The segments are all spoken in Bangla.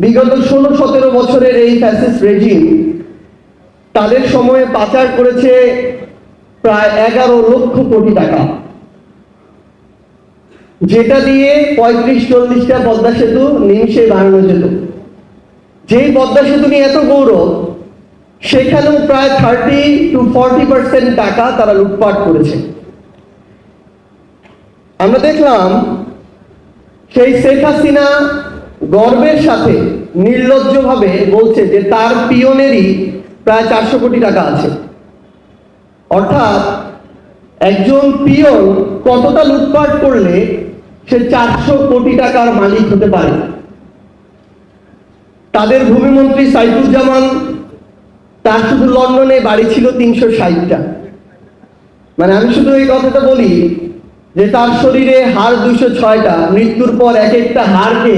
বিগত 16-17 বছরের এই ফ্যাসিস্ট রেজিম তাদের সময়ে পাচার করেছে প্রায় 11 লক্ষ কোটি টাকা, যেটা দিয়ে 35-40টা পদ্মা সেতু নিমিষে বানানো যেত। যেই পদ্মা সেতু নিয়ে এত গৌরব, সেখানেও প্রায় 30-40% টাকা তারা লুটপাট করেছে। আমরা দেখলাম সেই শেখ হাসিনা গর্বের সাথে নির্লজ্জভাবে বলছে যে তার পিয়নেরই প্রায় 400 কোটি টাকা আছে। অর্থাৎ একজন পিয়ন কতটা লুটপাট করলে সে 400 কোটি টাকার মালিক হতে পারে। তাদের ভূমিমন্ত্রী সাইফুজ্জামান, তার শুধু লন্ডনে বাড়ি ছিল 360টা। মানে আমি শুধু এই কথাটা বলি যে তার শরীরে হাড় 206টা, মৃত্যুর পর এক একটা হাড়কে,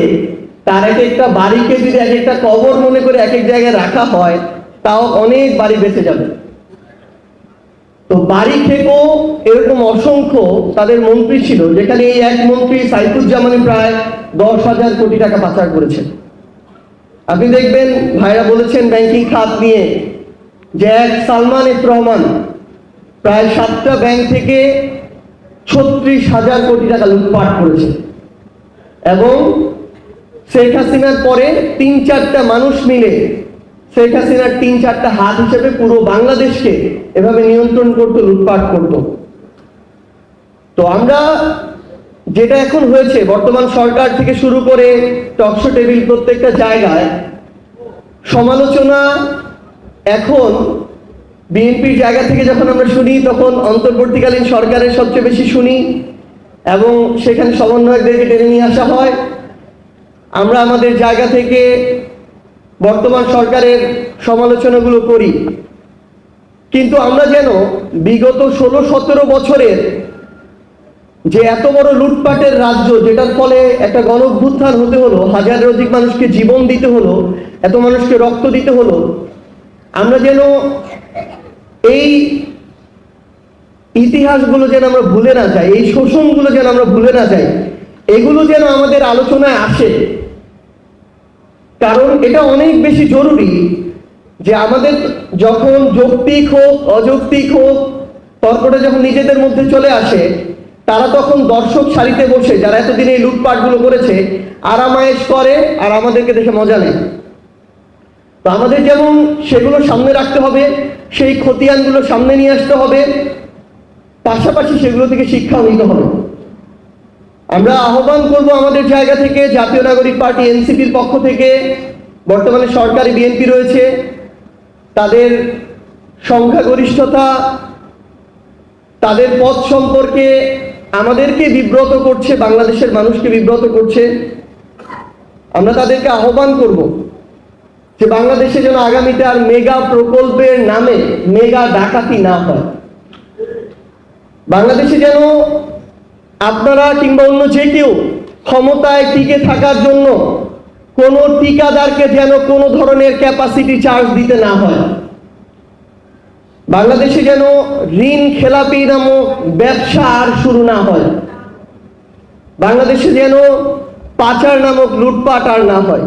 তার এক একটা বাড়িকে যদি এক একটা কবর মনে করে এক এক জায়গায় রাখা হয়, তাও অনেক বাড়ি বেঁচে যাবে। তো বাড়ি থেকেও এরকম অসংখ্য তাদের মন্ত্রী ছিল, যেখানে এই এক মন্ত্রী সাইফুজ্জামানে প্রায় 10,000 কোটি টাকা পাচার করেছে। আপনি দেখবেন ভাইরা বলেছেন ব্যাংকিং খাত নিয়ে যে এক সালমান এফ রহমান প্রায় 7টা ব্যাংক থেকে 36,000 কোটি টাকা লুটপাট করেছে। এবং শেখ হাসিনার পরে 3-4টা মানুষ মিলে শেখ হাসিনার 3-4টা হাত হিসেবে পুরো বাংলাদেশকে এভাবে নিয়ন্ত্রণ করতো, লুটপাট করতো। তো আমরা যেটা এখন হয়েছে, বর্তমান সরকার থেকে শুরু করে টকশো টেবিল প্রত্যেকটা জায়গায় সমালোচনা এখন বিএনপির জায়গা থেকে যখন আমরা শুনি, তখন অন্তর্বর্তীকালীন সরকারের সবচেয়ে বেশি শুনি এবং সেখানে সমন্বয়কদেরকে টেনে নিয়ে আসা হয়। আমরা আমাদের জায়গা থেকে বর্তমান সরকারের সমালোচনাগুলো করি, কিন্তু আমরা যেন বিগত 16-17 বছরের যে এত বড় লুটপাটের রাজ্য, যেটার ফলে একটা গণঅভ্যুত্থান হতে হলো, হাজার অধিক মানুষকে জীবন দিতে হলো, এত মানুষকে রক্ত দিতে হলো, আমরা যেন এই ইতিহাসগুলো যেন আমরা ভুলে না যাই, এই শোষণগুলো যেন আমরা ভুলে না যাই, এগুলো যেন আমাদের আলোচনায় আসে। কারণ এটা অনেক বেশি জরুরি যে আমাদের যখন যৌক্তিক হোক অযৌক্তিক হোক তর্কটা যখন নিজেদের মধ্যে চলে আসে, তারা তখন দর্শক সারিতে বসে যারা এতদিন এই লুটপাটগুলো করেছে আরামায়েশ করে আর আমাদেরকে দেখে মজা নেয়। তো আমাদের যেমন সেগুলো সামনে রাখতে হবে, সেই খতিয়ানগুলো সামনে নিয়ে আসতে হবে, পাশাপাশি সেগুলো থেকে শিক্ষাও নিতে হবে। আমরা আহ্বান করব আমাদের জায়গা থেকে, জাতীয় নাগরিক পার্টি এনসিপির পক্ষ থেকে, বর্তমানে সরকারি বিএনপি রয়েছে, তাদের সংখ্যাগরিষ্ঠতা, তাদের পথ সম্পর্কে আমাদেরকে বিব্রত করছে, বাংলাদেশের মানুষকে বিব্রত করছে। আমরা তাদেরকে আহ্বান করব যে বাংলাদেশে যেন আগামীতে আর মেগা প্রকল্পের নামে মেগা ডাকাতি না হয়। বাংলাদেশে যেন আপনারা কিংবা অন্য যে কেউ ক্ষমতায় টিকে থাকার জন্য কোনো ঠিকাদারকে যেন কোনো ধরনের ক্যাপাসিটি চার্জ দিতে না হয়। বাংলাদেশে যেন ঋণ খেলাপি নামক ব্যবসা আর শুরু না হয়। বাংলাদেশে যেন পাচার নামক লুটপাট আর না হয়।